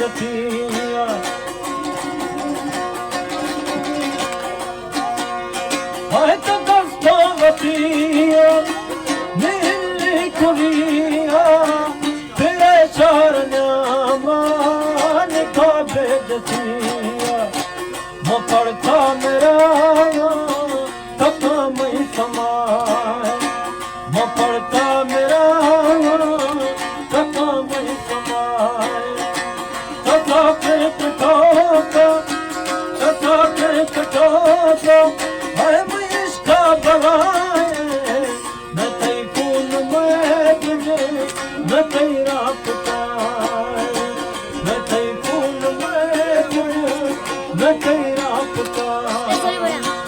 जतिया हाय तो कस्तो बतिया नीली कुड़िया तेरे चरन्यामा निकाबे जतिया मैं पढ़ता मेरा तथा मैं समाए मैं पढ़ता मेरा तथा मैं समाए तथा फिर कटोता तथा फिर कटोता है मैं इसका बवाए मैं तेरी खून में तुझे मैं तेरा पुकारे मैं तेरी खून में तुझे मैं तेरा पुकारे